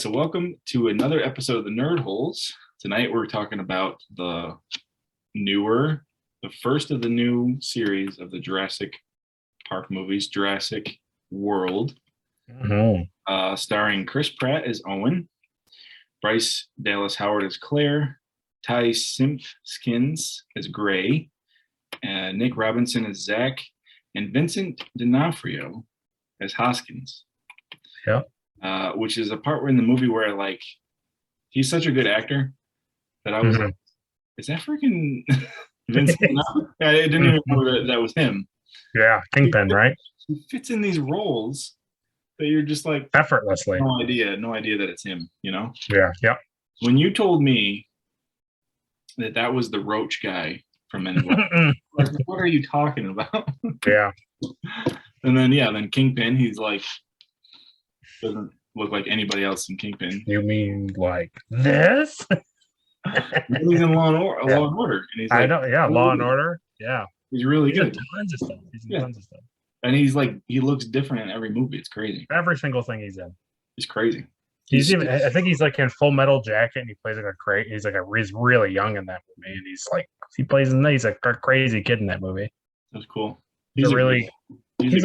So welcome to another episode of the Nerd Holes. Tonight we're talking about the first of the new series of the Jurassic Park movies, Jurassic World, starring Chris Pratt as Owen, Bryce Dallas Howard as Claire, Ty Simpkins as Gray, Nick Robinson as Zach, and Vincent D'onofrio as Hoskins. Yeah. Which is a part in the movie where he's such a good actor that I was like, is that freaking Vincent D'onofrio? I didn't even know that was him. Yeah, Kingpin, right? He fits in these roles that you're just like effortlessly. No idea that it's him, you know? Yeah, yeah. When you told me that was the Roach guy from Men in Black, like, what are you talking about? Yeah. And then Kingpin, he's like, doesn't look like anybody else in Kingpin. You mean like this? He's in Law and Order. And he's like, I know, yeah, Law and Order. Yeah. He's really good. Tons of stuff. He's in tons of stuff. And he's like, he looks different in every movie. It's crazy. Every single thing he's in. It's crazy. I think he's like in Full Metal Jacket, and he plays like he's really young in that movie, and he's a crazy kid in that movie. That's cool. He's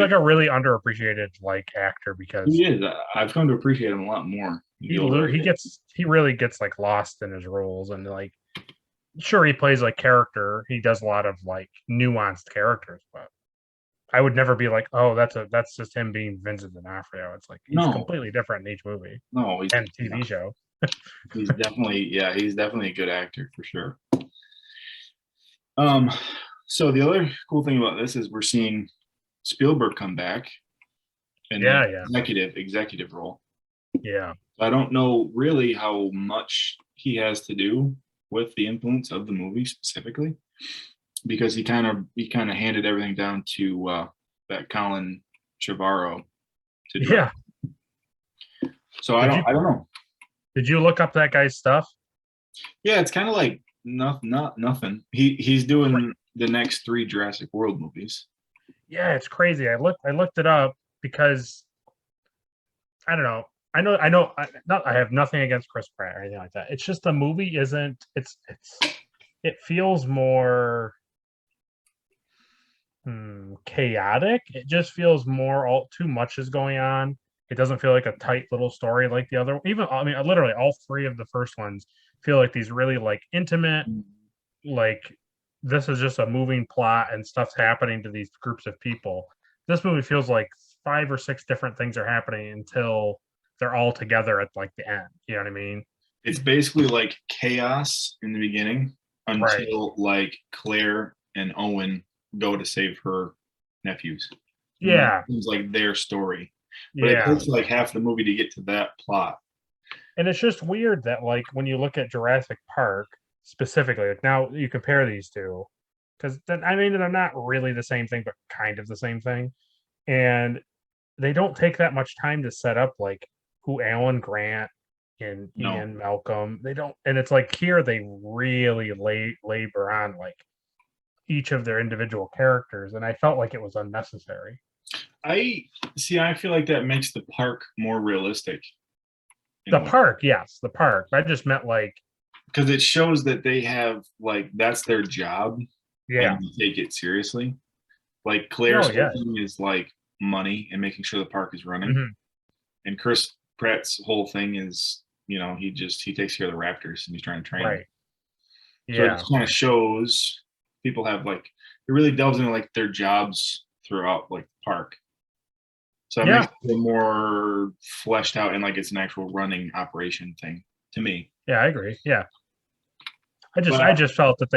like a really underappreciated actor because he is. I've come to appreciate him a lot more. He really gets lost in his roles, and sure, he plays character. He does a lot of nuanced characters, but I would never be like, oh, that's just him being Vincent D'onofrio. It's he's completely different in each movie. No, he's and TV show. he's definitely a good actor for sure. So the other cool thing about this is we're seeing Spielberg come back in executive role. Yeah. I don't know really how much he has to do with the influence of the movie specifically, because he kind of handed everything down to that Colin Trevorrow to do. Yeah. So I don't know. Did you look up that guy's stuff? Yeah, it's kind of like nothing. He's doing the next 3 Jurassic World movies. Yeah, it's crazy. I looked it up because I don't know. I have nothing against Chris Pratt or anything like that. It's just the movie isn't. It feels more chaotic. It just feels more too much is going on. It doesn't feel like a tight little story like the other. Literally all 3 of the first ones feel like these really intimate, this is just a moving plot and stuff's happening to these groups of people. This movie feels like 5 or 6 different things are happening until they're all together at the end. You know what I mean? It's basically chaos in the beginning until Claire and Owen go to save her nephews. Yeah. It seems like their story. But it takes half the movie to get to that plot. And it's just weird that when you look at Jurassic Park specifically, now you compare these two, because they're not really the same thing, but kind of the same thing. And they don't take that much time to set up who Alan Grant and Ian Malcolm. They don't, and it's here they really labor on each of their individual characters, and I felt like it was unnecessary. I feel like that makes the park more realistic. The park. I just meant because it shows that they have that's their job. Yeah. And they take it seriously. Claire's thing is money and making sure the park is running. Mm-hmm. And Chris Pratt's whole thing is, he takes care of the raptors and he's trying to train them. So it kind of shows people have it really delves into their jobs throughout the park. So it makes it more fleshed out and it's an actual running operation thing to me. Yeah, I agree. Yeah. I just felt that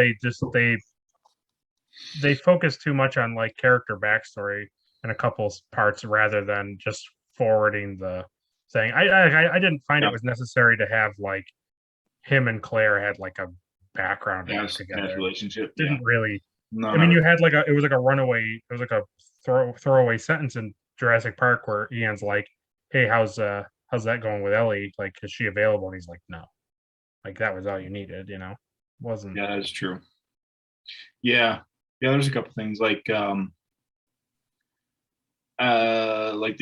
they focus too much on character backstory in a couple parts rather than just forwarding the thing. I didn't find it was necessary to have him and Claire had a background together. Relationship. Didn't really. No, you had it was a runaway. It was a throwaway sentence in Jurassic Park where Ian's "Hey, how's that going with Ellie? Is she available?" And he's like, "No." That was all you needed, Wasn't. Yeah, that's true. Yeah. There's a couple things the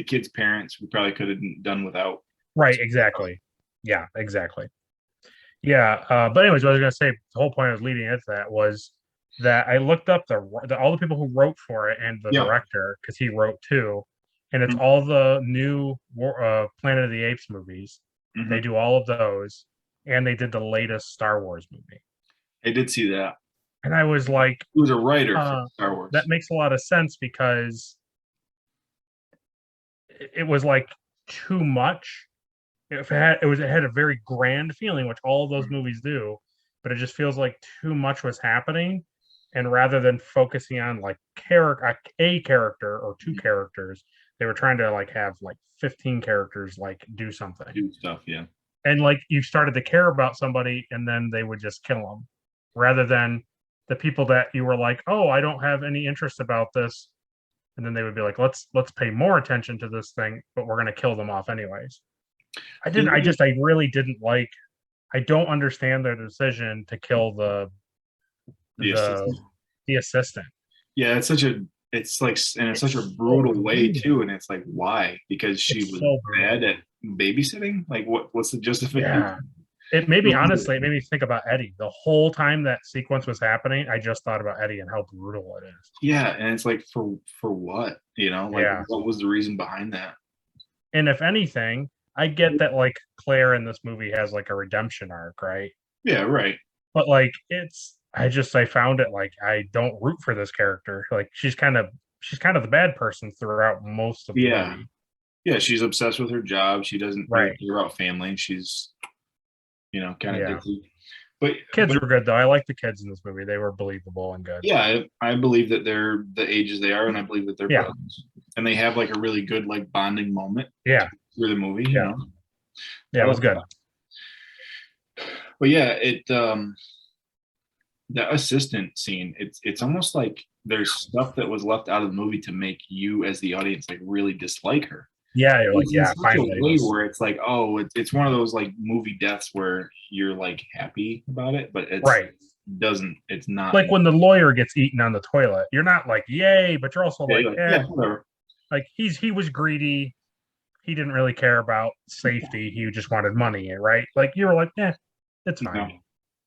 kids' parents we probably could have done without. Right. Exactly. Yeah, exactly. Yeah, but anyways, what I was gonna say, the whole point I was leading into that was that I looked up all the people who wrote for it and the Yeah. director because he wrote too, and it's Mhm. all the new Planet of the Apes movies. They Mhm. do all of those, and they did the latest Star Wars movie. I did see that. And I was like, He was a writer for uh, Star that Wars. makes a lot of sense because it was like too much. It had a very grand feeling, which all of those movies do, but it just feels like too much was happening. And rather than focusing on like a character or two Mhm. characters, they were trying to like have like 15 characters like do something. Do stuff, yeah. And like you started to care about somebody and then they would just kill them rather than the people that you were like, oh, I don't have any interest about this. And then they would be like, let's pay more attention to this thing, but we're gonna kill them off anyways. I really didn't like, I don't understand their decision to kill The the assistant. the assistant. Yeah, it's like, and it's such a It's so brutal way brutal. too. And it's like, why? Because she It's was so bad brutal. at babysitting? Like, what's the Yeah. justification? It made me honestly, it made me think about Eddie. The whole time that sequence was happening, I just thought about Eddie and how brutal it is. Yeah, and it's like, for what? Like, Yeah. what was the reason behind that? And if anything, I get that like Claire in this movie has like a redemption arc, right? Yeah, right. But like I found it like I don't root for this character. Like she's kind of the bad person throughout most of the Yeah. movie. Yeah, she's obsessed with her job. She doesn't really Right. care about family. She's, kind of Yeah. ditzy. But Kids but were good though. I like the kids in this movie. They were believable and good. yeah, I believe that they're the ages they are, and I believe that they're Yeah. brothers. And they have like a really good like bonding moment Yeah. through the movie, Yeah. Yeah, I it was love good. that. But yeah, that assistant scene, it's almost like there's stuff that was left out of the movie to make you as the audience like really dislike her. Yeah, you're like, It's in yeah, such a finally it way was. where it's like, oh, it's one of those like movie deaths where you're like happy about it, but Right. it's not. Like when the lawyer gets eaten on the toilet, you're not like, yay, but you're also Yeah, like, you're like, yeah, whatever. like he was greedy. He didn't really care about safety. He just wanted money, right? Like you were like, yeah, it's No. fine.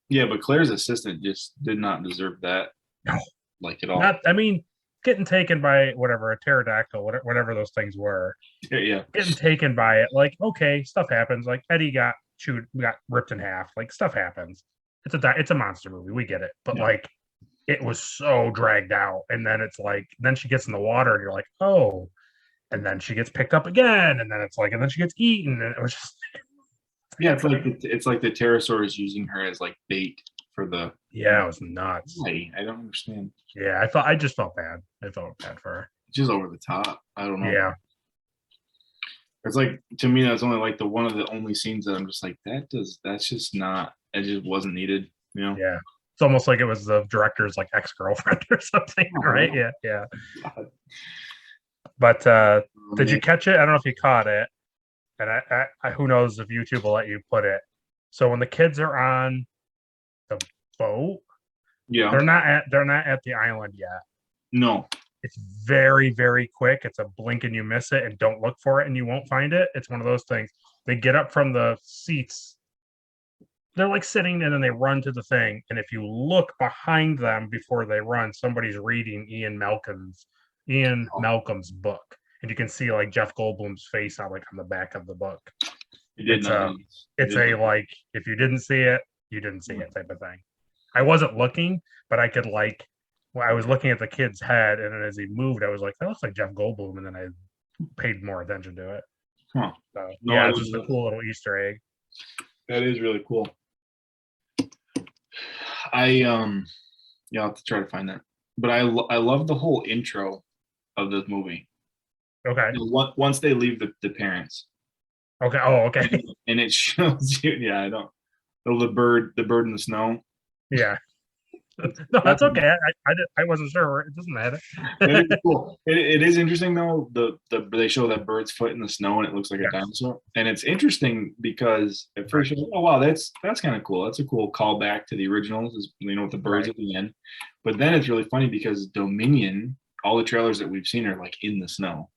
Yeah, but Claire's assistant just did not deserve that No, like at all. not. I mean, getting taken by whatever a pterodactyl, whatever those things were, Yeah, yeah. getting taken by it. Like, okay, stuff happens. Like Eddie got ripped in half. Like stuff happens. It's a monster movie. We get it, but Yeah. like it was so dragged out. And then it's like, then she gets in the water, and you're like, oh. And then she gets picked up again, and then it's like, and then she gets eaten, and it was just Yeah, it's like the pterosaur is using her as like bait for the. yeah, it was nuts. Why? I don't understand. Yeah, I just felt bad. I felt bad for her. It's just over the top. I don't know. Yeah, It's like, to me, that's only like the one of the only scenes that I'm just like, that's just not, it just wasn't needed. yeah. It's almost like it was the director's like ex-girlfriend or something, Oh, right? no. Yeah, yeah. God. But did Yeah. you catch it? I don't know if you caught it, and I who knows if YouTube will let you put it. So when the kids are on the boat, Yeah. they're not at the island yet. No. It's very, very quick. It's a blink and you miss it, and don't look for it and you won't find it. It's one of those things. They get up from the seats. They're like sitting and then they run to the thing. And if you look behind them before they run, somebody's reading Ian Oh, Malcolm's book. And you can see like Jeff Goldblum's face on like on the back of the book. it did It's not. a it's a like if you didn't see it, you didn't see it type of thing. I wasn't looking, but I could like well, I was looking at the kid's head, and then as he moved, I was like, that looks like Jeff Goldblum, and then I paid more attention to it. Huh. So No, yeah, it's just a cool little Easter egg. that is really cool. I Yeah, I'll have to try to find that. But I love the whole intro of this movie. Okay. Once they leave the parents, Okay. Oh, okay. and it shows you. Yeah, I don't. Oh, the bird in the snow. Yeah. No, that's okay. I wasn't sure. It doesn't matter. That is cool. It is interesting though. They show that bird's foot in the snow and it looks like a Yes. dinosaur, and it's interesting because at first you're like, oh wow, that's kind of cool. That's a cool callback to the originals, is with the birds Right. at the end. But then it's really funny because Dominion, all the trailers that we've seen are like in the snow.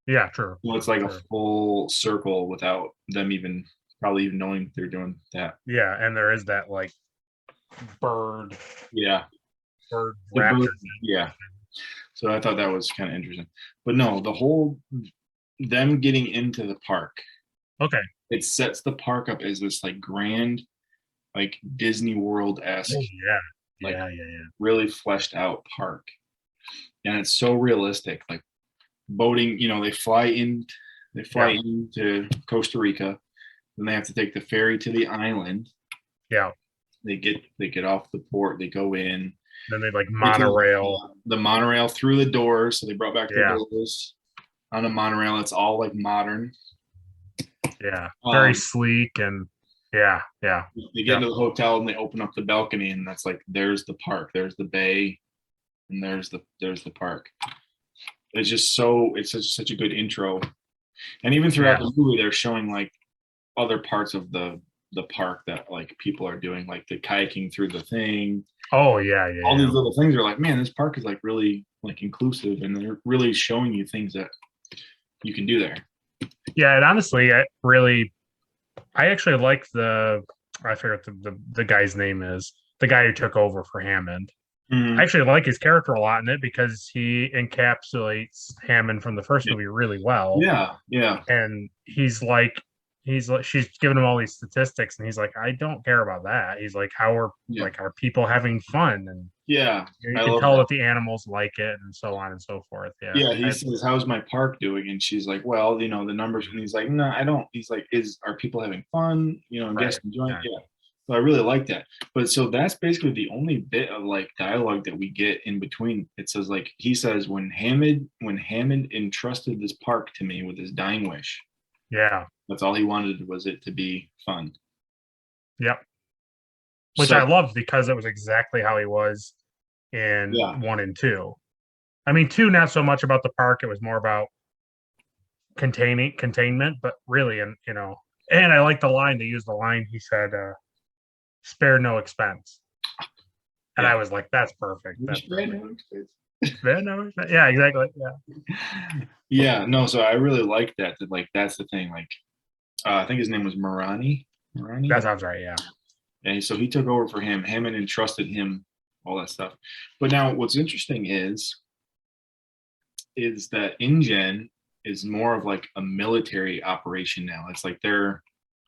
Yeah, true. So it's like a True. full circle without them even probably even knowing they're doing that. Yeah, and there is that like bird raptor. Yeah. So I thought that was kind of interesting. But no, the whole them getting into the park. Okay. It sets the park up as this like grand, like Disney World-esque, like really fleshed out park. And it's so realistic. Like boating, they fly into Costa Rica, then they have to take the ferry to the island. Yeah. They get off the port, they go in. Then they like monorail. The monorail through the doors. So they brought back the doors on a monorail. It's all like modern. Yeah. Very sleek and yeah. They get into the hotel and they open up the balcony and that's like there's the park. There's the bay and there's the park. It's just such a good intro. And even throughout the movie, they're showing like other parts of the park that like people are doing, like the kayaking through the thing. Oh yeah. All these little things are like, man, this park is like really like inclusive, and they're really showing you things that you can do there. Yeah, and honestly, I actually like I forget the guy's name is, the guy who took over for Hammond. I actually like his character a lot in it because he encapsulates Hammond from the first movie really well. Yeah. And she's giving him all these statistics, and he's like, I don't care about that. He's like, are people having fun? And you can tell that the animals like it, and so on and so forth. Yeah. He says, "How's my park doing?" And she's like, "Well, the numbers." And he's like, "No, I don't." He's like, "Are people having fun? Guests enjoying?" Yeah. So I really like that. But so that's basically the only bit of like dialogue that we get in between. It says like, he says, when Hammond entrusted this park to me with his dying wish. Yeah. That's all he wanted, was it to be fun. Yep. Which I loved because it was exactly how he was in 1 and 2. I mean, 2, not so much about the park. It was more about containment, but really, and I like the line, they used the line, he said, spare no expense. And I was like, that's perfect. Yeah, exactly. Yeah, no, so I really like that like that's the thing. Like I think his name was Marani. That sounds right, yeah. And so he took over for him. Hammond entrusted him all that stuff. But now what's interesting is that InGen is more of like a military operation now. It's like they're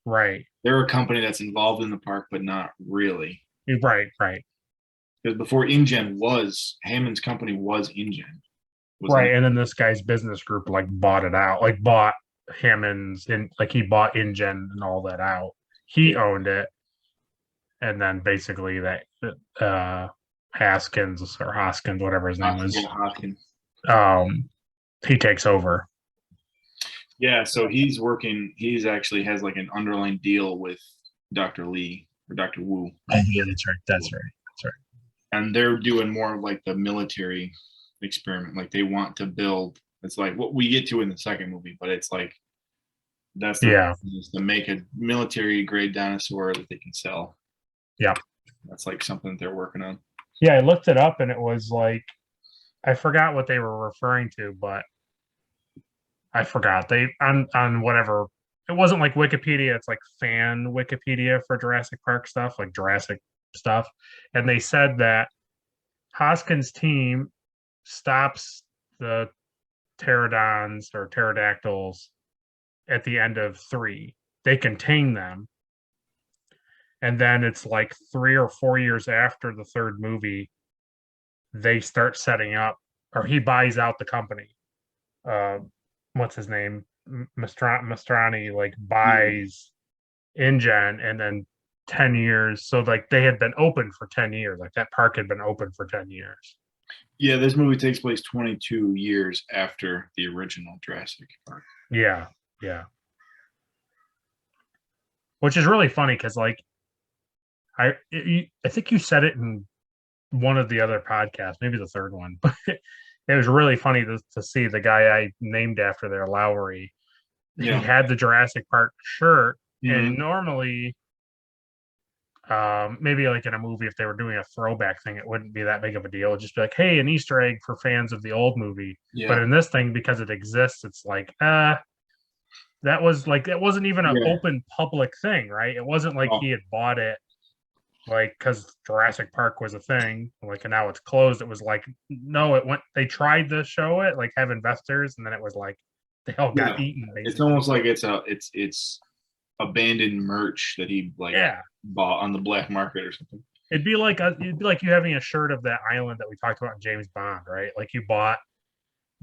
a company that's involved in the park, but not really. Right. Because before InGen Hammond's company was InGen. Right, and then this guy's business group like bought it out, like bought Hammond's, and like he bought InGen and all that out. He owned it, and then basically that Hoskins, whatever his name was, he takes over. Yeah, so he's actually has like an underlying deal with Dr. Lee or Dr. Wu. Yeah, that's right. And they're doing more of like the military experiment. Like they want to build, it's like what we get to in the second movie, but it's like that's to make a military grade dinosaur that they can sell. Yeah, that's like something that they're working on. Yeah, I looked it up and it was like, I forgot what they were referring to, but I forgot. They on whatever, it wasn't like Wikipedia, it's like fan Wikipedia for Jurassic Park stuff, like Jurassic stuff. And they said that Hoskins' team stops the pterodons or pterodactyls at the end of 3. They contain them. And then it's like 3 or 4 years after the third movie, they start setting up, or he buys out the company. What's his name? Mastrani like buys InGen, and then 10 years. So like they had been open for 10 years. Like that park had been open for 10 years. Yeah, this movie takes place 22 years after the original Jurassic Park. Yeah. Which is really funny because like I think you said it in one of the other podcasts, maybe the third one, but it was really funny to see the guy I named after there, Lowry. He had the Jurassic Park shirt, and normally, maybe like in a movie, if they were doing a throwback thing, it wouldn't be that big of a deal. It'd just be like, hey, an Easter egg for fans of the old movie. Yeah. But in this thing, because it exists, it's like, That was like, it wasn't even an Yeah. open public thing, right? It wasn't like he Oh, had bought it like because Jurassic Park was a thing, like, and now it's closed. It was like, no, it went. They tried to show it, like have investors, and then it was like they all got yeah. eaten It's basically. almost like it's abandoned merch that he like Yeah, bought on the black market or something. it'd be like you having a shirt of that island that we talked about in James Bond, right? Like you bought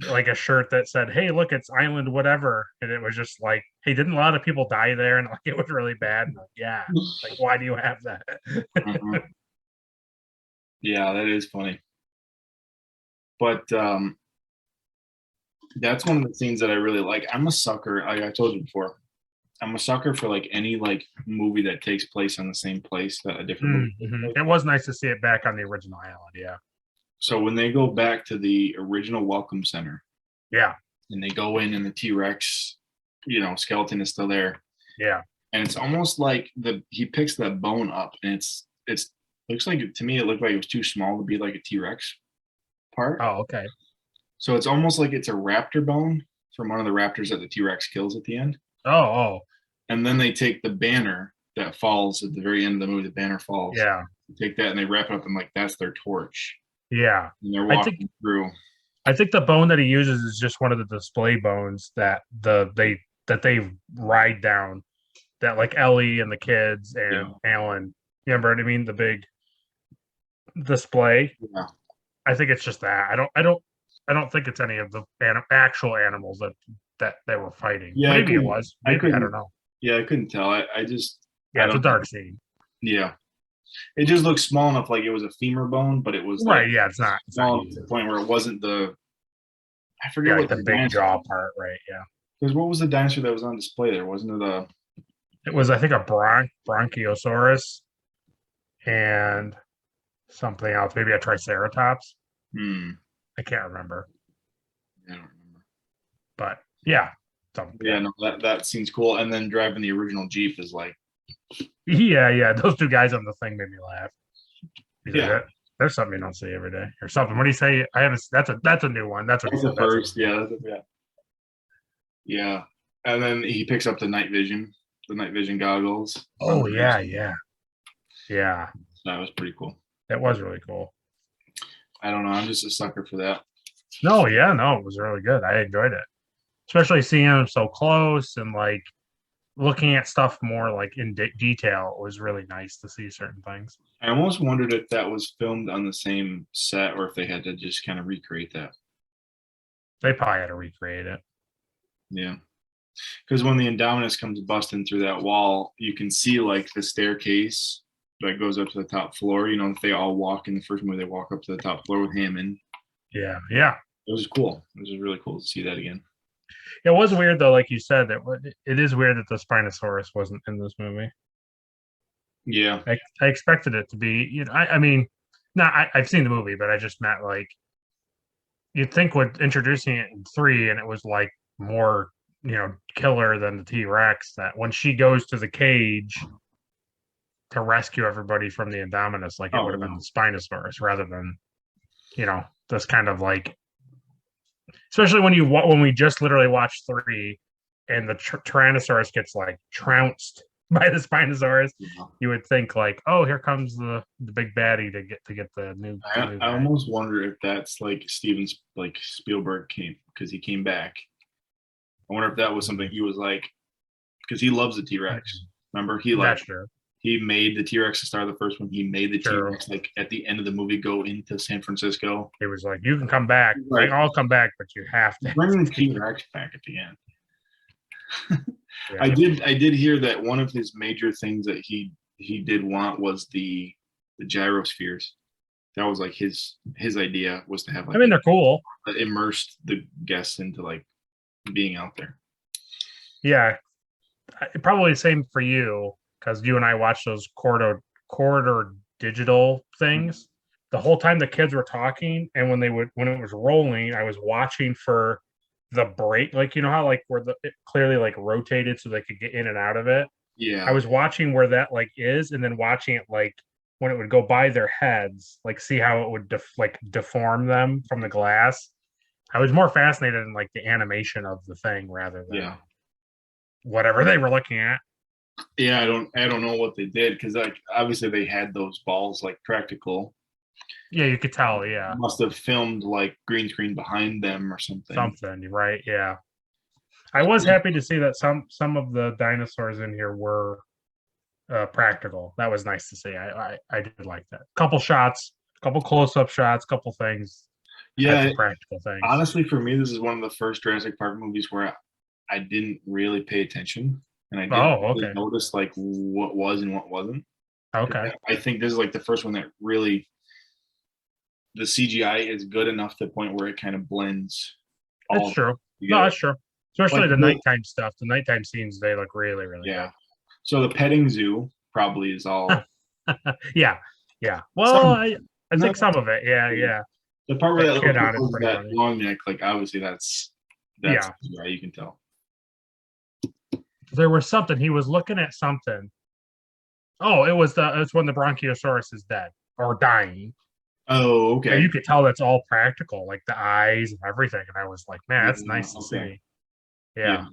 like a shirt that said, "Hey, look, it's island whatever," and it was just like, "Hey, didn't a lot of people die there?" And like it was really bad. And like, yeah, like why do you have that? Mhm. Yeah, that is funny. But that's one of the scenes that I really like. I'm a sucker. I told you before. I'm a sucker for like any like movie that takes place on the same place that a different movie takes Mm-hmm. place. It was nice to see it back on the original island. Yeah, So when they go back to the original Welcome Center yeah, and they go in and the T-Rex, skeleton is still there, yeah. and it's almost like he picks that bone up and it's looks like to me it looked like it was too small to be like a T-Rex part. Oh, okay. So it's almost like it's a raptor bone from one of the raptors that the T-Rex kills at the end. Oh, oh, And then they take the banner that falls at the very end of the movie, the banner falls. yeah, They take that and they wrap it up and like that's their torch. yeah. And they're I think walking through. I think the bone that he uses is just one of the display bones that they ride down. That like Ellie and the kids and Yeah. Alan. You remember what I mean? The big display. Yeah. I think it's just that. I don't think it's any of the actual animals that they were fighting. Yeah, Maybe it was. I Maybe I don't couldn't know. yeah, I couldn't tell. I just Yeah, I it's a don't know. dark scene. Yeah. It just looked small enough like it was a femur bone, but it was like Right. Yeah, it's not small enough huge. to the point where it wasn't I Yeah, forget like what the the big dinosaur jaw part, right? Yeah. because what was the dinosaur that was on display there? Wasn't it a It was, I think, a bronchiosaurus and something else. Maybe a triceratops. hmm, I can't remember. I don't remember. But yeah. Yeah, no, that seems cool. And then driving the original Jeep is like, Yeah, yeah. Those two guys on the thing made me laugh. He's like, yeah, there's something you don't see every day, or something. What do you say? I haven't. That's a new one. That's what he that's the said. That's first. Yeah, yeah, yeah. And then he picks up the the night vision goggles. oh yeah, yeah, yeah. That was pretty cool. That was really cool. I don't know. I'm just a sucker for that. No, yeah, no, it was really good. I enjoyed it, especially seeing him so close and like looking at stuff more like in detail. It was really nice to see certain things. I almost wondered if that was filmed on the same set or if they had to just kind of recreate that. They probably had to recreate it. Yeah. Because when the Indominus comes busting through that wall, you can see like the staircase that goes up to the top floor. If they all walk in the first movie, they walk up to the top floor with Hammond. Yeah, yeah. It was cool. It was really cool to see that again. It was weird though, like you said, that it is weird that the Spinosaurus wasn't in this movie. Yeah. I expected it to be, I mean, not I've seen the movie, but I just meant like you'd think with introducing it in three and it was like more, killer than the T Rex, that when she goes to the cage to rescue everybody from the Indominus, like it would have been the Spinosaurus rather than, this kind of like, especially when we just literally watched three and the Tyrannosaurus gets like trounced by the Spinosaurus, Yeah. you would think like, oh, here comes the big baddie to get the new. I almost wonder if that's like Steven's like Spielberg came because he came back. I wonder if that was something he was like because he loves the T-Rex. Remember That's true. he made the T-Rex to start the first one. He made the True. T-Rex like at the end of the movie go into San Francisco. He was like, you can come back. Right. I'll come back, but you have to bring the T-Rex back at the end. Yeah. I did hear that one of his major things that he did want was the gyrospheres. That was like his idea was to have like I mean, they're cool. immersed the guests into like being out there. Yeah, probably the same for you because you and I watched those corridor digital things the whole time the kids were talking, and when it was rolling, I was watching for the break, like how like where it clearly like rotated so they could get in and out of it. Yeah, I was watching where that like is, and then watching it like when it would go by their heads, like see how it would deform them from the glass. I was more fascinated in like the animation of the thing rather than whatever they were looking at. Yeah, I don't know what they did because like obviously they had those balls like practical. Yeah, you could tell. Yeah, Must have filmed like green screen behind them or something. something, right? Yeah. I was happy to see that some of the dinosaurs in here were practical. That was nice to see. I did like that. Couple shots, couple close up shots, couple things had Yeah, some practical things. honestly, for me, this is one of the first Jurassic Park movies where I didn't really pay attention and I didn't Oh, really okay, notice like what was and what wasn't. okay. I think this is like the first one that really the CGI is good enough to the point where it kind of blends It's all true. No, together. it's true. Especially Like the nighttime stuff. The nighttime scenes they look really, really yeah. good. So the petting zoo probably is all Yeah, yeah. Well, some I think not some of it. Yeah, yeah. the part where That that little kid kid on it's was pretty that funny. long neck, like obviously that's Yeah, yeah, you can tell. there was something he was looking at something. Oh, it's when the Bronchiosaurus is dead or dying. Oh, And okay. you could tell that's all practical, like the eyes and everything. And I was like, man, Yeah, that's nice to okay. see. Yeah. Yeah,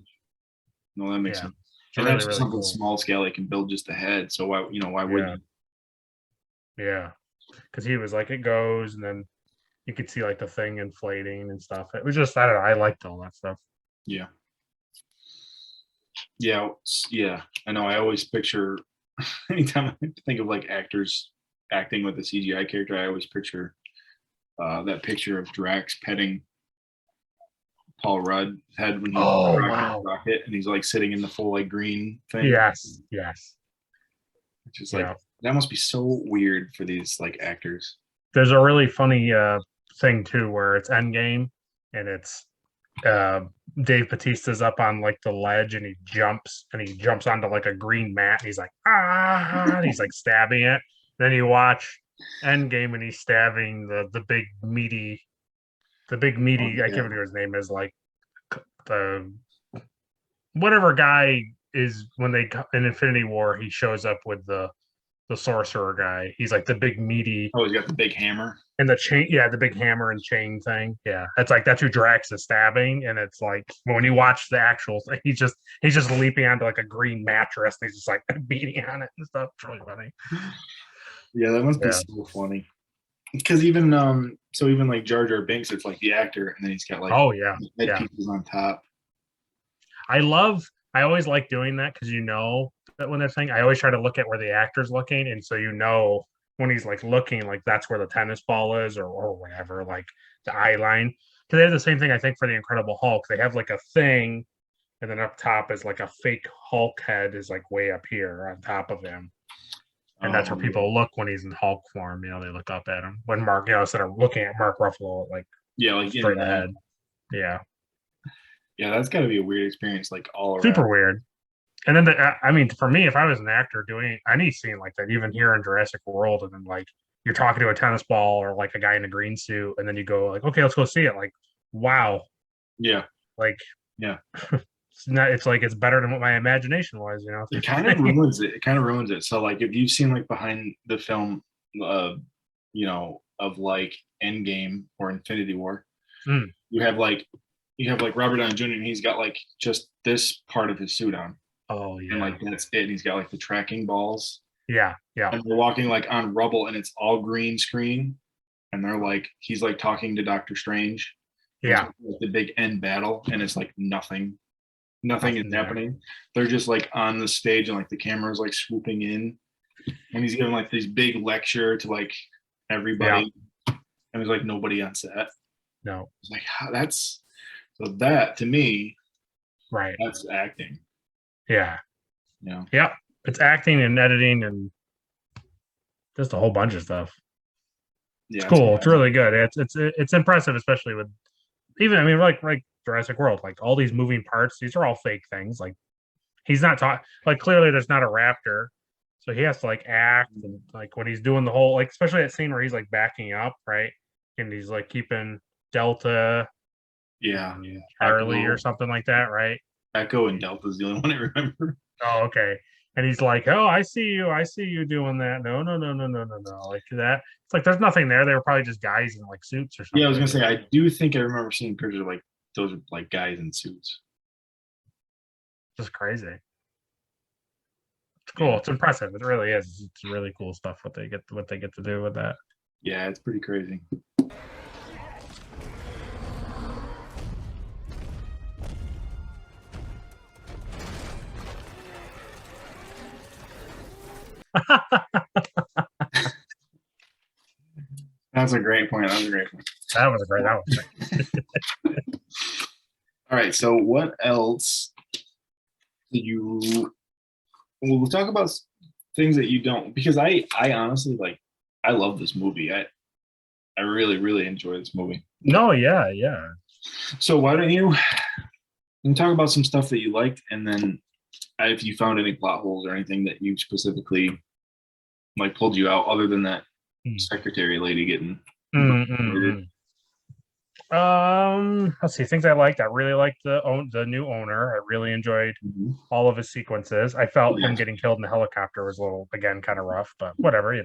No, that makes yeah. sense. It's And really, that's just really something cool. small scale they can build just ahead. So why why wouldn't Yeah, you? yeah. Because he was like, it goes, and then you could see like the thing inflating and stuff. It was just, I don't know. I liked all that stuff. Yeah. Yeah. Yeah. I know. I always picture anytime I think of like actors acting with a CGI character, I always picture that picture of Drax petting Paul Rudd's head when he's Oh, rocking wow. the rocket and he's like sitting in the full like green thing. Yes, yes. Which is like Yeah. that must be so weird for these like actors. There's a really funny thing too where it's Endgame and it's uh Dave Batista's up on like the ledge and he jumps onto like a green mat and he's like and he's like stabbing it. Then you watch Endgame and he's stabbing the big Oh, meaty I yeah. can't remember his name is like the whatever guy is when they in Infinity War he shows up with the sorcerer guy. He's like the big meaty Oh, he's got the big hammer. and the chain, yeah, the big hammer and chain thing. Yeah, that's who Drax is stabbing, and it's like when you watch the actual thing, he's just leaping onto like a green mattress, and he's just like beating on it and stuff. It's really funny. Yeah, that must be Yeah. so funny. Because even so even like Jar Jar Binks, it's like the actor, and then he's got like Oh yeah, head yeah. pieces on top. I always like doing that because you know that when they're saying, I always try to look at where the actor's looking, and so you know when he's like looking, like that's where the tennis ball is, or whatever, like the eye line. Because they have the same thing, I think, for the Incredible Hulk. They have like a thing, and then up top is like a fake Hulk head is like way up here on top of him, and that's where Yeah. people look when he's in Hulk form. You know, they look up at him when Mark, instead of looking at Mark Ruffalo like Yeah, like in straight that. ahead. Yeah, Yeah, that's got to be a weird experience, like all around. super weird. And then, I mean, for me, if I was an actor doing any scene like that, even here in Jurassic World, and then like you're talking to a tennis ball or like a guy in a green suit, and then you go like, okay, let's go see it. Like, wow, Yeah, like yeah. it's not. It's like it's better than what my imagination was. You know, It kind of ruins it. It kind of ruins it. So like if you've seen like behind the film, of like Endgame or Infinity War, Mm. you have like Robert Downey Jr. and he's got like just this part of his suit on, Oh and yeah, like that's it. And he's got like the tracking balls, yeah, yeah, and they're walking like on rubble, and it's all green screen, and they're like he's like talking to Doctor Strange. And it's yeah. like the big end battle, and it's like nothing is Nothing there. happening. They're just like on the stage, and like the camera's like swooping in, and he's giving like this big lecture to like Yeah, everybody, and there's like nobody on set. no, It's like that's so that to me, right. that's acting. Yeah, You know, yep. It's acting and editing and just a whole bunch of stuff. It's yeah, it's cool. It's impressive. really good. It's impressive, especially with even I mean like Jurassic World, like all these moving parts, these are all fake things. Like he's not talking like clearly there's not a raptor. So he has to like act and like when he's doing the whole like especially that scene where he's like backing up, right? And he's like keeping Delta Yeah, and Charlie or Echo, something like that, right? Echo, and Delta's the only one I remember. Oh, okay. And he's like, "Oh, I see you doing that. No, no, no, no, no, no, no." Like that. It's like there's nothing there. They were probably just guys in like suits or Yeah, I was something, gonna you say know. I do think I remember seeing pictures of like those like guys in suits. just crazy. It's cool. Yeah. It's impressive. It really is. It's really cool stuff what they get to do with that. Yeah, it's pretty crazy. That's a great point. That was a great point. That was a great. All right. So what else did you? We'll talk about things that you don't, because I honestly like. I love this movie. I really, really enjoy this movie. No, yeah. So why don't you talk about some stuff that you liked, and then if you found any plot holes or anything that you specifically like pulled you out, other than that secretary lady getting. Let's see. Things I liked. I really liked the new owner. I really enjoyed all of his sequences. I felt him getting killed in the helicopter was a little, again, kind of rough, but whatever,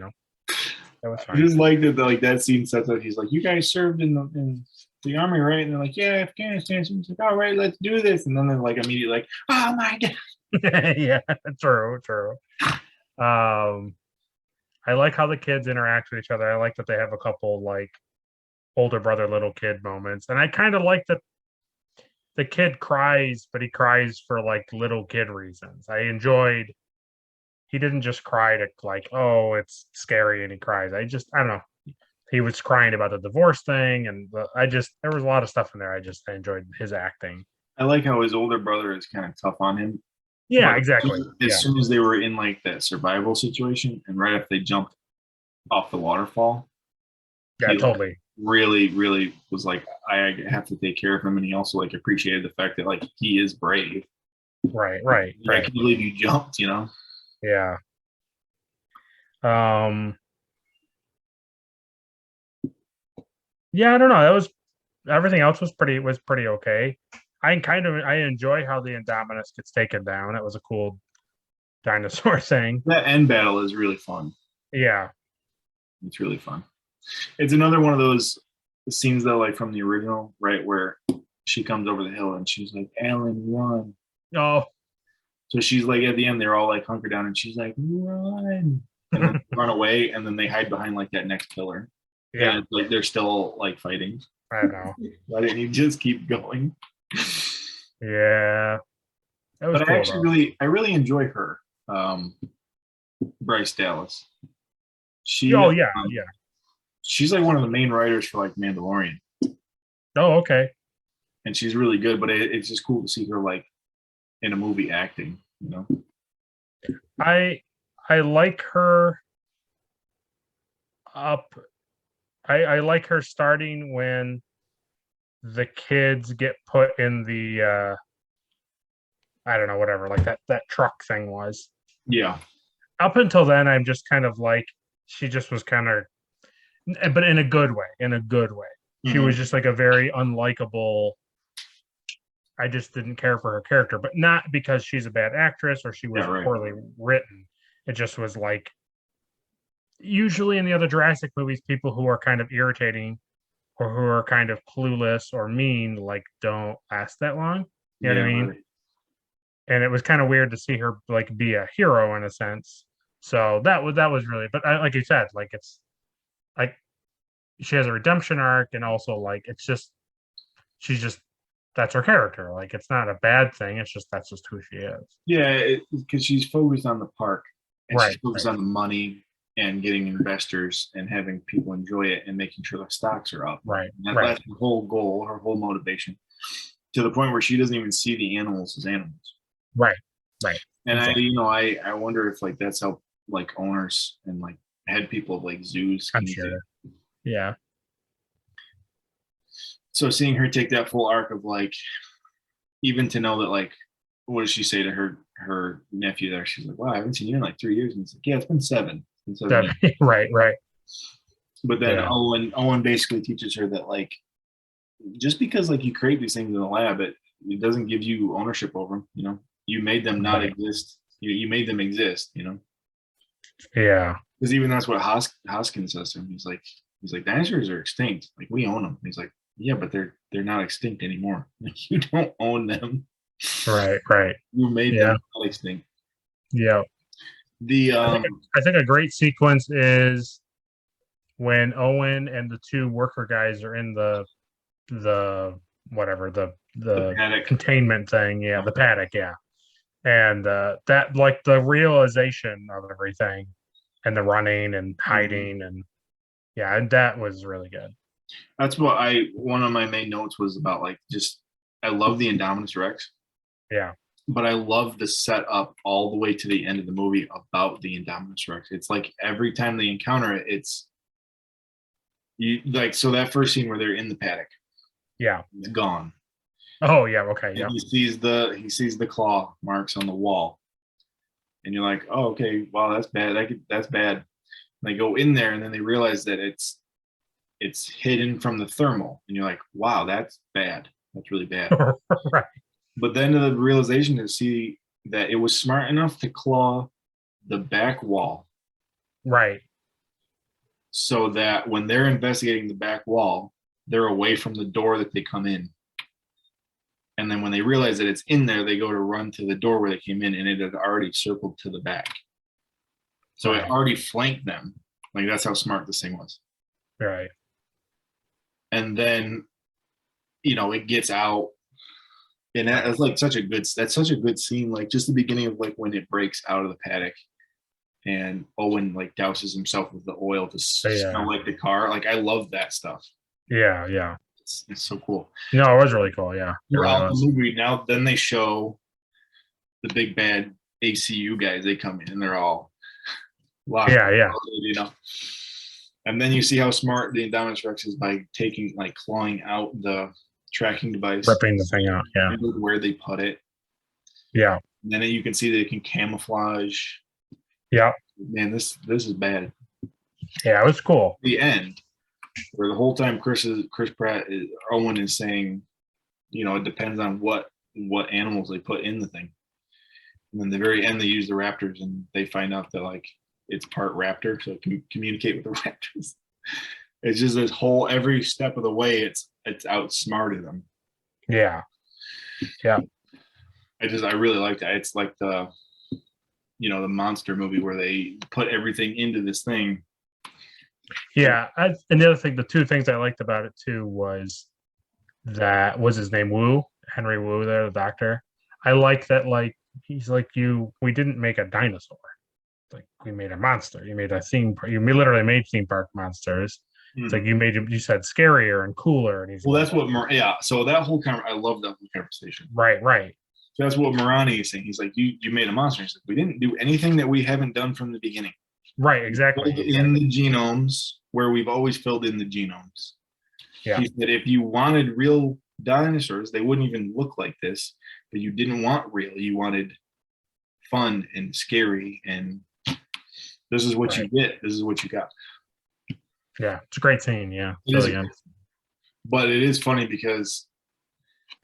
That was fine. I just liked it. Like that scene sets up. He's like, "You guys served in the army, right?" And they're like, "Yeah, Afghanistan." So he's like, "All right, let's do this." And then they're like immediately like, "Oh my god." Yeah, true. I like how the kids interact with each other. I like that they have a couple like older brother, little kid moments. And I kind of like that the kid cries, but he cries for like little kid reasons. I enjoyed, he didn't just cry to like, oh, it's scary and he cries. I don't know. He was crying about the divorce thing. And there was a lot of stuff in there. I enjoyed his acting. I like how his older brother is kind of tough on him. Yeah, but exactly. As soon as they were in like that survival situation, and right after they jumped off the waterfall, totally. Really, really was like, I have to take care of him, and he also like appreciated the fact that like he is brave. Right. I can't believe you jumped, Yeah. Yeah, I don't know. That was everything else was pretty okay. I enjoy how the Indominus gets taken down. That was a cool dinosaur thing. That end battle is really fun. Yeah. It's really fun. It's another one of those scenes though, like from the original, right, where she comes over the hill and she's like, "Alan, run." Oh. So she's like, at the end, they're all like hunkered down and she's like, "Run." And then run away, and then they hide behind like that next pillar. Yeah. And like they're still like fighting. I know. Why didn't you just keep going? Yeah. That was cool, I really enjoy her. Bryce Dallas. She's like one of the main writers for like Mandalorian. Oh, okay. And she's really good, but it's just cool to see her like in a movie acting, I like her up. I like her starting when the kids get put in the I don't know, whatever, like that truck thing was. Yeah. Up until then, I'm just kind of like, she just was kind of, but in a good way. Mm-hmm. She was just like a very unlikable. I just didn't care for her character, but not because she's a bad actress or she was poorly written. It just was like, usually in the other Jurassic movies, people who are kind of irritating or who are kind of clueless or mean, like, don't last that long. You know what I mean? Right. And it was kind of weird to see her like be a hero in a sense. So that was really, but like you said, like it's like she has a redemption arc, and also like she's just that's her character. Like it's not a bad thing. It's just that's just who she is. Yeah, because she's focused on the park, and she's focused on the money and getting investors and having people enjoy it and making sure the stocks are up. Right. That's her whole goal, her whole motivation, to the point where she doesn't even see the animals as animals. Right. And exactly. I wonder if like that's how like owners and like head people of like zoos. I'm sure. Yeah. So seeing her take that full arc of like, even to know that like, what does she say to her nephew there? She's like, "Wow, I haven't seen you in like 3 years." And he's like, "Yeah, it's been 7." Right. But then Owen basically teaches her that like, just because like you create these things in the lab, it doesn't give you ownership over them. You made them not exist. You made them exist. Yeah. Because even that's what Hoskins says to him. He's like, dinosaurs are extinct. Like we own them. He's like, yeah, but they're not extinct anymore. Like you don't own them. Right. Who made them not extinct? Yeah. The I think a great sequence is when Owen and the two worker guys are in the whatever the paddock. containment thing, the paddock, and that like the realization of everything and the running and hiding and and that was really good. That's what one of my main notes was about, like, just I love the Indominus Rex. Yeah. But I love the setup all the way to the end of the movie about the Indominus Rex. It's like every time they encounter it, it's you like, so that first scene where they're in the paddock, it's gone. Oh yeah, okay, yeah. He sees the claw marks on the wall, and you're like, oh, okay, wow, that's bad. That's bad. And they go in there, and then they realize that it's hidden from the thermal, and you're like, wow, that's bad. That's really bad. Right. But then the realization to see that it was smart enough to claw the back wall. Right. So that when they're investigating the back wall, they're away from the door that they come in. And then when they realize that it's in there, they go to run to the door where they came in, and it had already circled to the back. So it already flanked them. Like, that's how smart this thing was. Right. And then, it gets out. And that's like such a good scene. Like, just the beginning of like when it breaks out of the paddock and Owen like douses himself with the oil to smell like the car. Like, I love that stuff. Yeah. It's so cool. No, it was really cool. Yeah. Throughout the movie, now then they show the big bad ACU guys. They come in and they're all locked. Yeah. And then you see how smart the Indominus Rex is by clawing out the tracking device, ripping the thing out, where they put it. Yeah. And then you can see that it can camouflage. Yeah. Man, this is bad. Yeah, it was cool. The end, where the whole time Owen is saying, it depends on what animals they put in the thing. And then the very end, they use the raptors, and they find out that like it's part raptor, so it can communicate with the raptors. It's just this whole, every step of the way, it's outsmarted them. Yeah. I really like that. It's like the monster movie where they put everything into this thing. Yeah, and the other thing, the two things I liked about it too was that was his name Henry Wu, there, the doctor. I like that, like he's like, we didn't make a dinosaur, like we made a monster. You made a you literally made theme park monsters. It's like you said scarier and cooler, and he's that's what so that whole I love that whole conversation. Right. So that's what Marani is saying. He's like, you made a monster. He's like, we didn't do anything that we haven't done from the beginning. Right, exactly. In the genomes where we've always filled in the genomes. Yeah. He said if you wanted real dinosaurs, they wouldn't even look like this, but you didn't want real. You wanted fun and scary, and this is what you get. This is what you got. Yeah, it's a great scene. Yeah, but it is funny because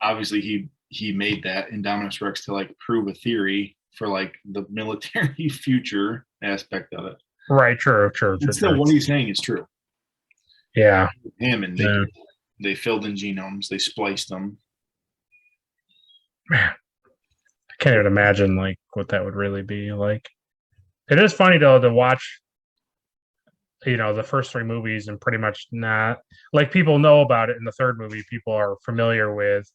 obviously he made that Indominus Rex to like prove a theory for like the military future aspect of it. Right. True. Still, what he's saying is true. Yeah. Hammond, they filled in genomes, they spliced them. Man, I can't even imagine like what that would really be like. It is funny though to watch, the first three movies and pretty much not like people know about it in the third movie. People are familiar with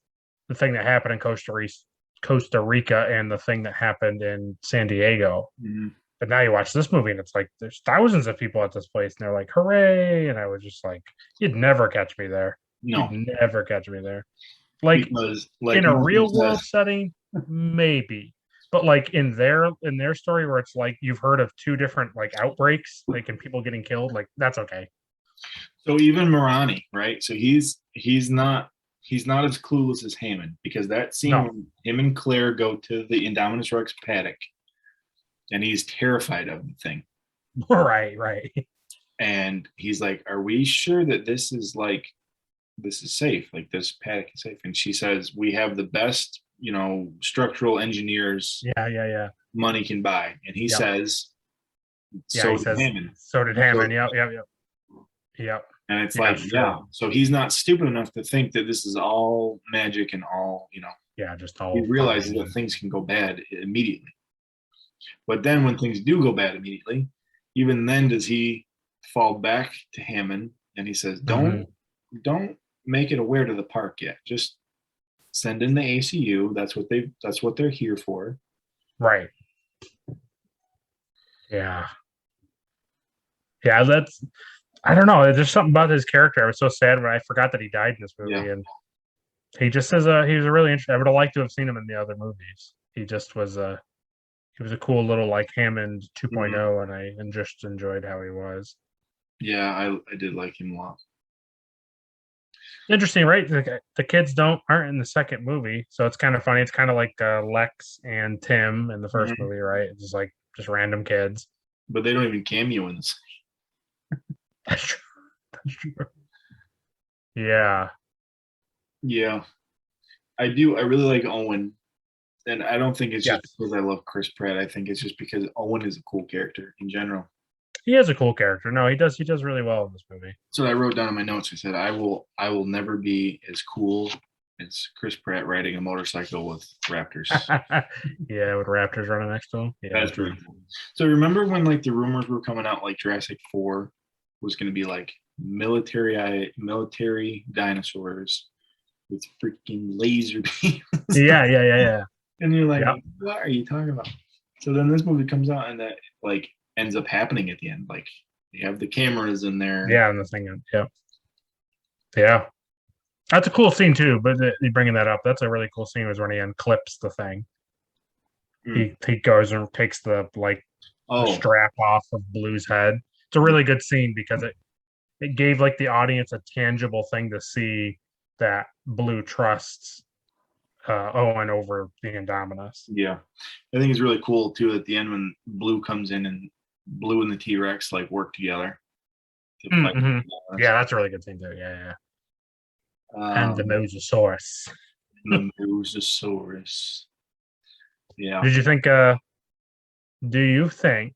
the thing that happened in Costa Rica and the thing that happened in San Diego. Mm-hmm. But now you watch this movie and it's like there's thousands of people at this place and they're like, hooray. And I was just like, you'd never catch me there. No. You'd never catch me there. Like in a real world setting, maybe. But like in their story where it's like you've heard of two different like outbreaks, like and people getting killed, like that's okay. So even Marani, right? So he's not as clueless as Hammond, because that scene when him and Claire go to the Indominus Rex paddock and he's terrified of the thing. Right. And he's like, are we sure that this is safe? Like this paddock is safe? And she says, we have the best, structural engineers money can buy. And he says, so did Hammond. So did Hammond. Yep. And it's so he's not stupid enough to think that this is all magic and all, Yeah, just all. He realizes that things can go bad immediately. But then when things do go bad immediately, even then does he fall back to Hammond and he says, don't make it aware to the park yet. Just send in the ACU. That's what they're here for. Right. Yeah. Yeah, I don't know. There's something about his character. I was so sad when I forgot that he died in this movie, and he just he was a really interesting. I would have liked to have seen him in the other movies. He just was he was a cool little like Hammond 2.0, and I just enjoyed how he was. Yeah, I did like him a lot. Interesting, right? The kids aren't in the second movie, so it's kind of funny. It's kind of like Lex and Tim in the 1st movie, right? It's just random kids. But they don't even cameo in this. That's true. That's true. Yeah. Yeah. I do. I really like Owen. And I don't think it's just because I love Chris Pratt. I think it's just because Owen is a cool character in general. He is a cool character. No, he does really well in this movie. So I wrote down in my notes, I said, I will never be as cool as Chris Pratt riding a motorcycle with raptors. Yeah, with raptors running next to him. Yeah, that's really cool. So remember when like the rumors were coming out like Jurassic 4 was going to be like military dinosaurs with freaking laser beams. Yeah. And you're like, what are you talking about? So then this movie comes out and that like ends up happening at the end. Like they have the cameras in there. Yeah, and the thing. Yeah. That's a cool scene too. But you bringing that up, that's a really cool scene. Was when he unclips the thing. He goes and takes the the strap off of Blue's head. It's a really good scene because it gave like the audience a tangible thing to see that Blue trusts Owen over the Indominus. Yeah, I think it's really cool too at the end when Blue comes in and Blue and the T-Rex like work together. Yeah, that's a really good scene too. Yeah. And the Mosasaurus. The Mosasaurus. Yeah. Do you think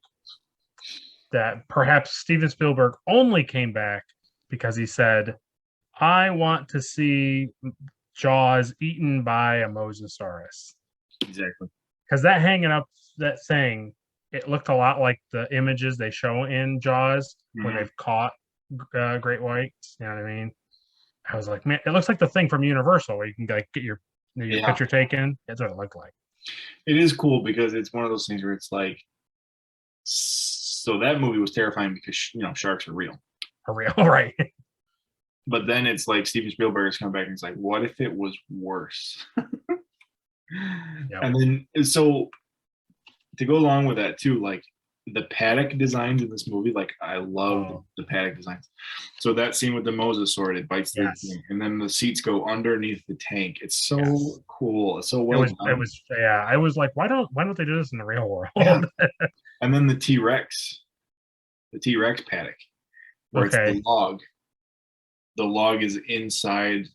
that perhaps Steven Spielberg only came back because he said, I want to see Jaws eaten by a Mosasaurus? Exactly. Because that hanging up, that thing, it looked a lot like the images they show in Jaws when they've caught great whites. You know what I mean? I was like, man, it looks like the thing from Universal where you can like get your picture taken. That's what it looked like. It is cool because it's one of those things where it's like, so that movie was terrifying because sharks are real. Right. But then it's like Steven Spielberg is coming back and it's like, what if it was worse? And then so to go along with that too, like the paddock designs in this movie, like I love the paddock designs. So that scene with the Mosasaur, it bites the thing, and then the seats go underneath the tank. It's so cool. It's so well done. It was I was like, why don't they do this in the real world? Yeah. And then the T-Rex paddock, where it's the log. The log is inside,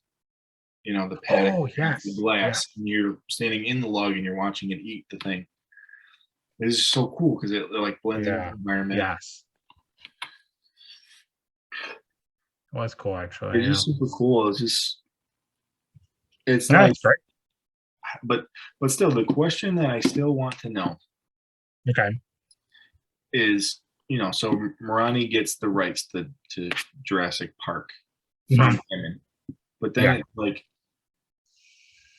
the paddock, the glass, and you're standing in the log and you're watching it eat the thing. It's just so cool because it like blends into the environment. Yes. Well, that's cool, actually. It's just super cool. It's nice, right? But still, the question that I still want to know, is so Marani gets the rights to Jurassic Park from him, but then it's like,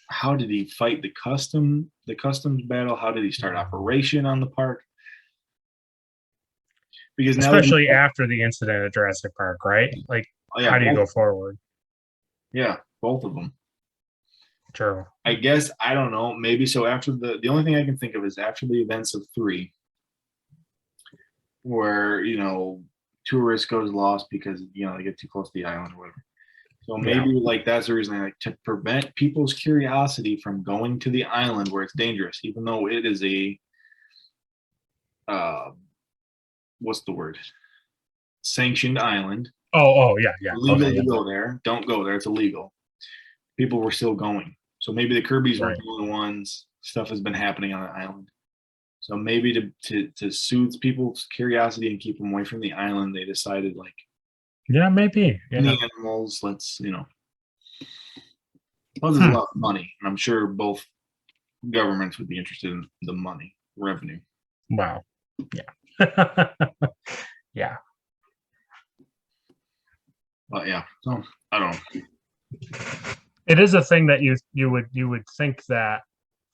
how did he fight the customs battle? How did he start operation on the park? Because especially after the incident at Jurassic Park, right? Like, how do you go forward? Yeah, both of them. True. I guess, I don't know. Maybe so after the only thing I can think of is after the events of 3, where, tourist goes lost because, they get too close to the island or whatever. So maybe like that's the reason, like, to prevent people's curiosity from going to the island where it's dangerous, even though it is a what's the word? Sanctioned island. Yeah. Illegal to go there. Don't go there. It's illegal. People were still going. So maybe the Kirby's weren't the only ones. Stuff has been happening on the island. So maybe to soothe people's curiosity and keep them away from the island, they decided like, maybe. The animals, let's, Plus, there's a lot of money, and I'm sure both governments would be interested in the money, revenue. Wow. Yeah. Yeah. But yeah, so I don't know. It is a thing that you would think that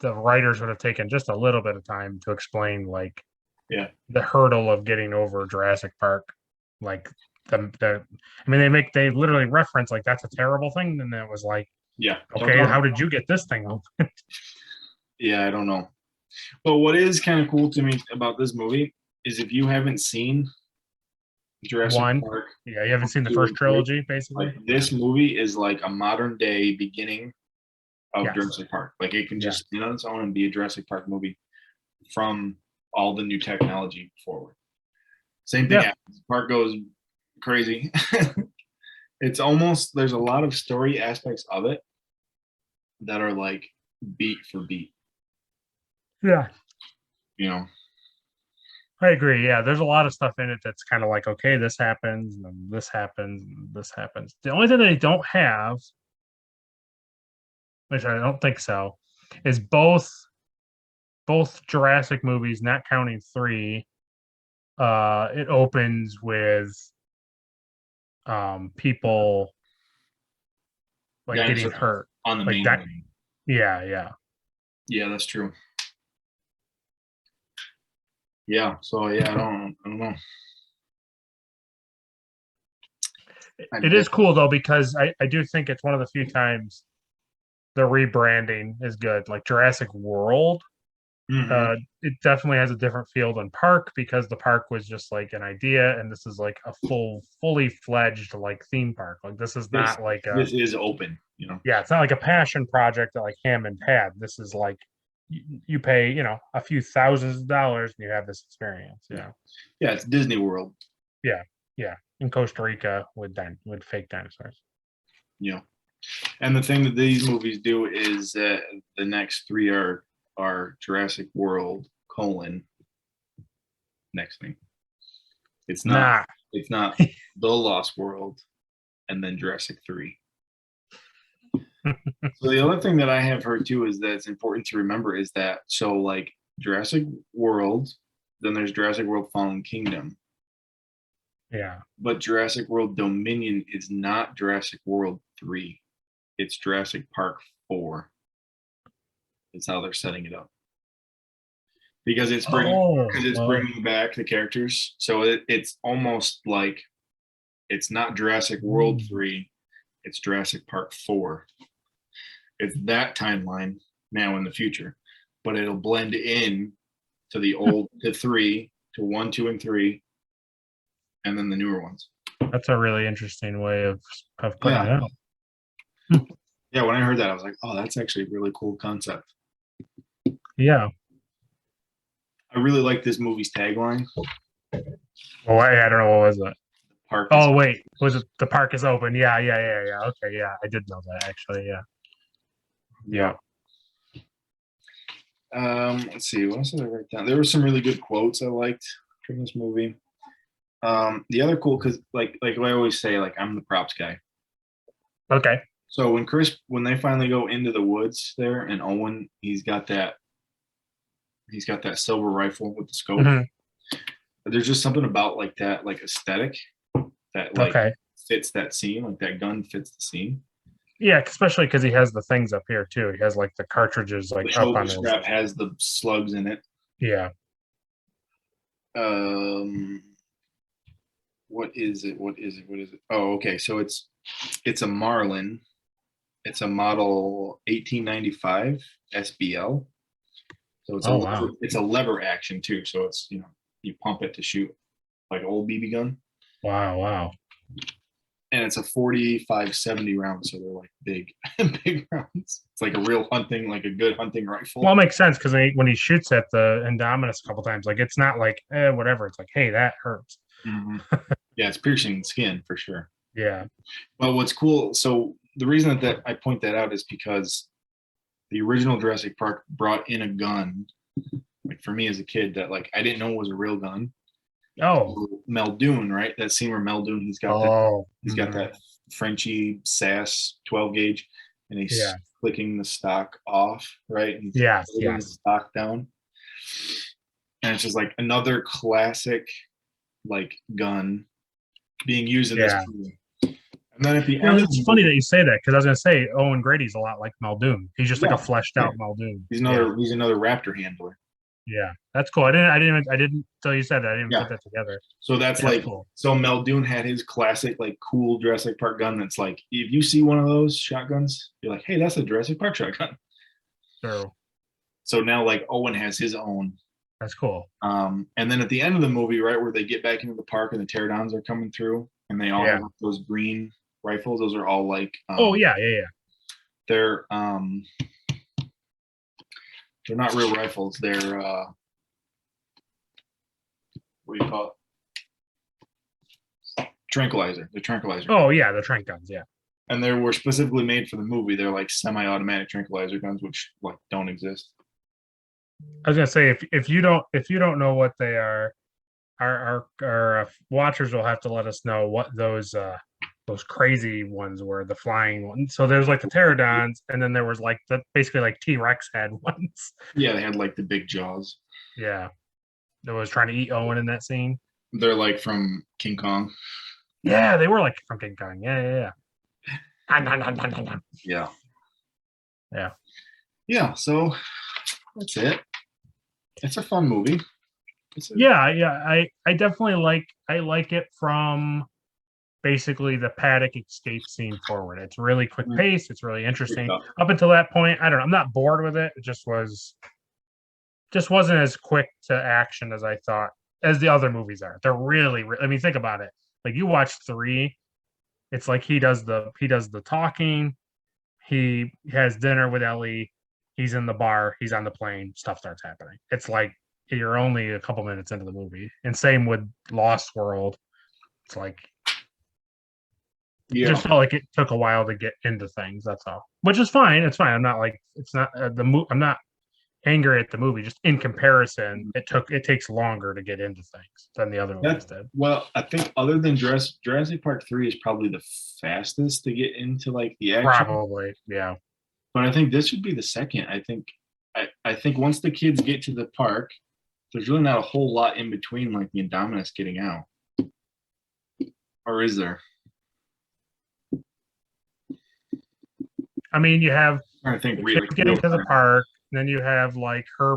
the writers would have taken just a little bit of time to explain, like, the hurdle of getting over Jurassic Park, like the I mean, they literally reference like that's a terrible thing, and it was like, okay, how did you get this thing open? Yeah, I don't know. But what is kind of cool to me about this movie is if you haven't seen Jurassic Park, you haven't seen the first trilogy, basically. Like, this movie is like a modern day beginning of Jurassic Park. Like, it can just stand on its own and be a Jurassic Park movie from all the new technology forward. Same thing happens. Park goes crazy. It's almost, there's a lot of story aspects of it that are like beat for beat. Yeah. You know, I agree. Yeah, there's a lot of stuff in it that's kind of like, okay, this happens, and then this happens, and this happens. The only thing they don't have, which I don't think so, is both Jurassic movies, not counting 3. It opens with people like getting hurt on the like main that. movie. Yeah, that's true. Yeah, so yeah, I don't know. It is cool though, because I do think it's one of the few times the rebranding is good. Like Jurassic World, it definitely has a different feel than Park, because the park was just like an idea, and this is like a fully fledged like theme park. Like this is not like this is open, you know. Yeah, it's not like a passion project that like Hammond had. This is like you pay, a few thousands of dollars and you have this experience. Yeah, it's Disney World. Yeah, in Costa Rica with fake dinosaurs. Yeah, and the thing that these movies do is that the next 3 are Jurassic World : next thing. It's not The Lost World and then Jurassic 3. So the other thing that I have heard too is that it's important to remember is that, so like Jurassic World, then there's Jurassic World Fallen Kingdom. Yeah. But Jurassic World Dominion is not Jurassic World 3. It's Jurassic Park 4. That's how they're setting it up. Because it's bringing back the characters. So it's almost like it's not Jurassic World 3. It's Jurassic Park 4. It's that timeline now in the future, but it'll blend in to the old, to 3, to 1, 2, and 3, and then the newer ones. That's a really interesting way of putting it out. Yeah, when I heard that, I was like, oh, that's actually a really cool concept. Yeah. I really like this movie's tagline. Well, I don't know, what was it? Park. Oh, wait, was it the park is open? Yeah. Okay, yeah, I did know that actually. Yeah. Let's see, what else did I write down? There were some really good quotes I liked from this movie. The other cool, because like I always say, like, I'm the props guy. Okay. So when they finally go into the woods there, and Owen, he's got that silver rifle with the scope. There's just something about like that, like aesthetic that like fits that scene. Like that gun fits the scene. Yeah, especially because he has the things up here too. He has like the cartridges like the up on strap has the slugs in it. Yeah. What is it? Oh, okay. So it's a Marlin. It's a model 1895 SBL. So it's a lever action too. So it's, you pump it to shoot like old BB gun. Wow. And it's a 45-70 round, so they're like big rounds. It's like a real hunting, like a good hunting rifle. Well, it makes sense because when he shoots at the Indominus a couple times, like it's not like whatever. It's like, hey, that hurts. Yeah, it's piercing skin for sure. Yeah. But what's cool, so the reason that I point that out is because the original Jurassic Park brought in a gun, like for me as a kid, that like I didn't know was a real gun. Oh, Muldoon, right? That scene where Muldoon, he's got that Frenchie sass 12 gauge, and he clicking the stock off, right? And yes, putting the stock down. And it's just like another classic like gun being used in this movie. And then at the end, it's funny that you say that because I was going to say Owen Grady's a lot like Muldoon. He's just like a fleshed out Muldoon. He's another raptor handler. Yeah, that's cool. I didn't until you said that. I didn't put that together. So that's like cool. So Muldoon had his classic like cool Jurassic Park gun. That's like if you see one of those shotguns, you're like, hey, that's a Jurassic Park shotgun. True. So now like Owen has his own. That's cool. And then at the end of the movie, right where they get back into the park and the pterodons are coming through, and they all have those green rifles. Those are all like they're not real rifles. They're what do you call it? Tranquilizer. They're tranquilizer. Oh yeah, the tranq guns. Yeah. And they were specifically made for the movie. They're like semi-automatic tranquilizer guns, which like don't exist. I was gonna say if you don't know what they are, our watchers will have to let us know what those crazy ones were, the flying ones. So there's like the pterodons, and then there was like the basically like T-Rex head ones. Yeah, they had like the big jaws. Yeah, that was trying to eat Owen in that scene. They're like from King Kong. Yeah, they were like from King Kong. Yeah. Yeah. So that's it. It's a fun movie. I definitely like it from basically the paddock escape scene forward. It's really quick pace. It's really interesting. Up until that point, I don't know. I'm not bored with it. It just wasn't as quick to action as I thought as the other movies are. They're really, I mean, think about it. Like you watch 3, it's like he does the talking. He has dinner with Ellie. He's in the bar. He's on the plane. Stuff starts happening. It's like you're only a couple minutes into the movie. And same with Lost World. It's like it just felt like it took a while to get into things. That's all. Which is fine. It's fine. I'm not like it's not I'm not angry at the movie. Just in comparison, it takes longer to get into things than the other movies did. Well, I think other than Jurassic Park 3 is probably the fastest to get into like the action. Probably, yeah. But I think this would be the second. I think once the kids get to the park, there's really not a whole lot in between like the Indominus getting out. Or is there? I mean, you have I think getting to the park, then you have like her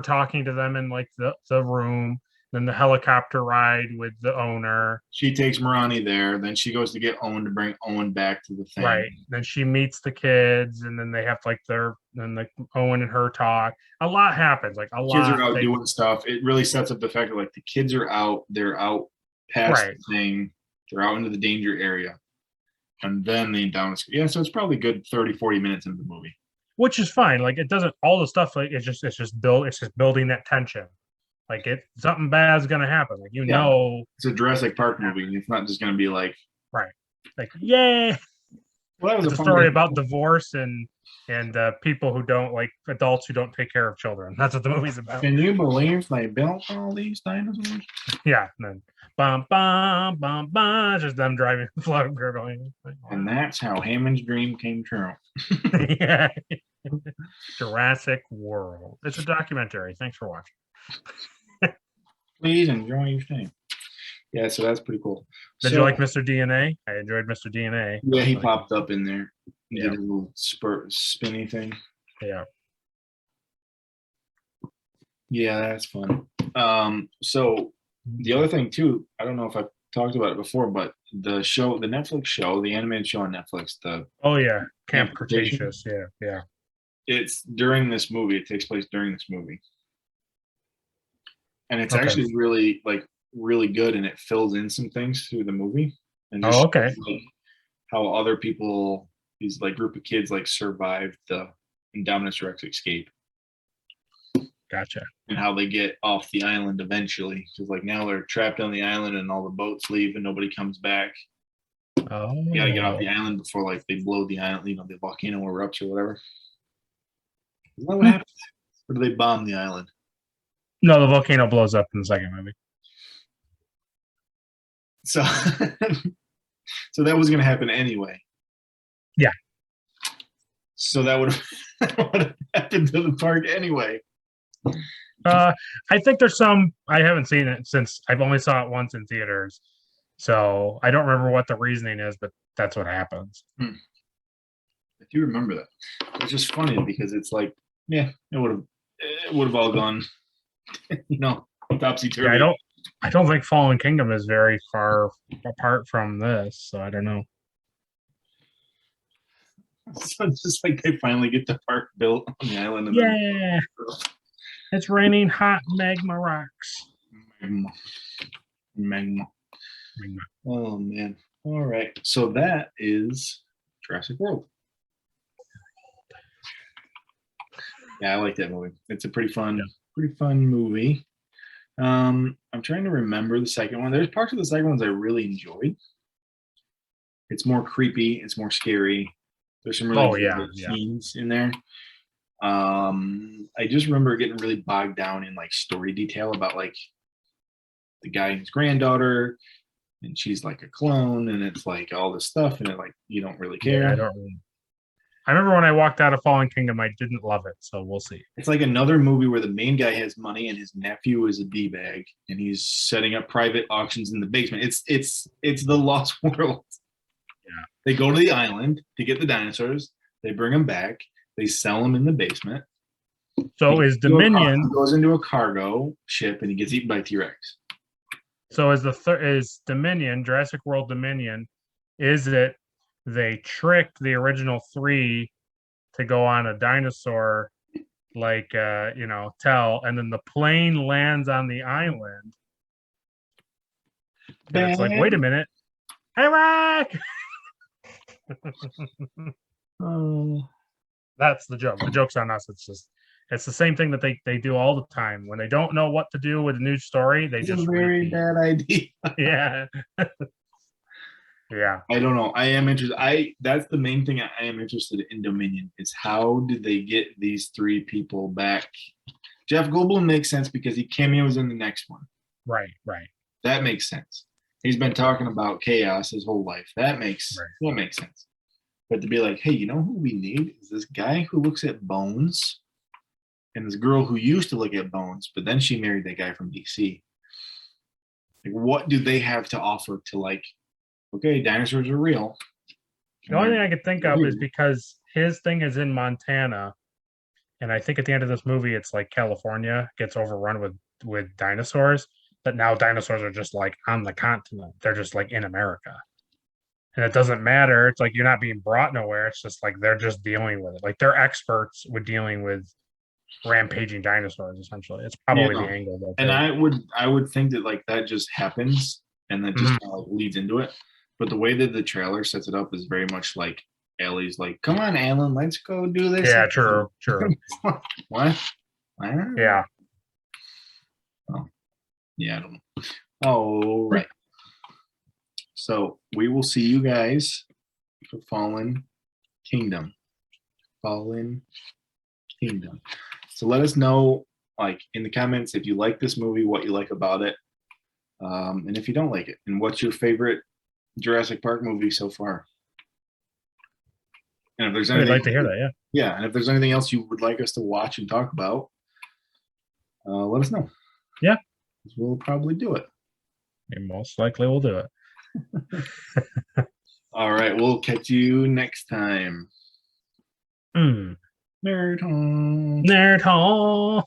talking to them in like the room, then the helicopter ride with the owner. She takes Marani there, then she goes to get Owen to bring Owen back to the thing. Right. Then she meets the kids, and then they have like Owen and her talk. A lot happens. Like a lot. Kids are out doing stuff. It really sets up the fact that like the kids are out, they're out past the thing, they're out into the danger area. And then the Indominus. Yeah, so it's probably good 30, 40 minutes into the movie. Which is fine. Like it doesn't all the stuff like it's just building that tension. Like something bad's gonna happen. Like know it's a Jurassic Park movie. It's not just gonna be like yay. Well, that was it's a story about divorce and people who don't like adults who don't take care of children. That's what the movie's about. Can you believe they built all these dinosaurs? Yeah, and then bum bum bum bum, just them driving the float going. And that's how Hammond's dream came true. Yeah. Jurassic World. It's a documentary. Thanks for watching. Please enjoy your stay. Yeah, so that's pretty cool. Did you like Mr. DNA? I enjoyed Mr. DNA. Yeah, he popped up in there. He did a little spinny thing. Yeah. Yeah, that's fun. So the other thing too, I don't know if I've talked about it before, but the Netflix show, the animated show on Netflix, Camp Cretaceous. Yeah. It's during this movie. It takes place during this movie. And it's actually really good, and it fills in some things through the movie. And like how other people, these like group of kids, like survived the Indominus Rex escape. Gotcha. And how they get off the island eventually, because like now they're trapped on the island, and all the boats leave, and nobody comes back. Oh, you gotta get off the island before like they blow the island, the volcano erupts or whatever. Isn't that what happens? Or do they bomb the island? No, the volcano blows up in the second movie. So, so that was going to happen anyway. Yeah. So that would have happened to the park anyway. I think there's some. I haven't seen it since I've only saw it once in theaters, so I don't remember what the reasoning is, but that's what happens. I do remember that. It's just funny because it's like, yeah, it would have all gone, topsy turvy. Yeah, I don't think Fallen Kingdom is very far apart from this, so I don't know. So it's just like they finally get the park built on the island. And yeah, it's raining hot magma rocks. Magma. Oh man! All right, so that is Jurassic World. Yeah, I like that movie. It's a pretty fun movie. I'm trying to remember the second one. There's parts of the second ones I really enjoyed. It's more creepy. It's more scary. There's some really good scenes in there. I just remember getting really bogged down in like story detail about like the guy and his granddaughter, and she's like a clone, and it's like all this stuff, and it like you don't really care. Yeah, I don't really. I remember when I walked out of Fallen Kingdom, I didn't love it, so we'll see. It's like another movie where the main guy has money and his nephew is a D-bag, and he's setting up private auctions in the basement. It's the Lost World. Yeah. They go to the island to get the dinosaurs. They bring them back. They sell them in the basement. So is Dominion he goes into a cargo ship and he gets eaten by T-Rex. So is Dominion, Jurassic World Dominion, is it they tricked the original 3 to go on a dinosaur like tell, and then the plane lands on the island. And it's like, wait a minute. Iraq. That's the joke. The joke's on us. It's the same thing that they do all the time. When they don't know what to do with a new story, they just very bad idea. Yeah. Yeah. I don't know. I am interested. That's the main thing I am interested in Dominion is how did they get these 3 people back? Jeff Goldblum makes sense because he cameos in the next one. Right. That makes sense. He's been talking about chaos his whole life. That makes sense. But to be like, hey, you know who we need is this guy who looks at bones and this girl who used to look at bones, but then she married that guy from DC. Like, what do they have to offer to like, okay, dinosaurs are real. The only thing I could think of is because his thing is in Montana, and I think at the end of this movie, it's like California gets overrun with dinosaurs, but now dinosaurs are just like on the continent. They're just like in America. And it doesn't matter. It's like you're not being brought nowhere. It's just like they're just dealing with it. Like they're experts with dealing with rampaging dinosaurs, essentially. It's probably the angle. And I would think that like that just happens and that just kind of leads into it. But the way that the trailer sets it up is very much like Ellie's like, come on, Alan, let's go do this. Yeah, true. What? Yeah. Oh. Yeah, I don't know. All right. So we will see you guys for Fallen Kingdom. So let us know, like in the comments, if you like this movie, what you like about it, and if you don't like it, and what's your favorite Jurassic Park movie so far. And if there's anything, I'd like to hear that, yeah. And if there's anything else you would like us to watch and talk about, let us know. Yeah, we'll probably do it. And most likely we'll do it. All right, we'll catch you next time. Nerd Hall. Nerd Halls.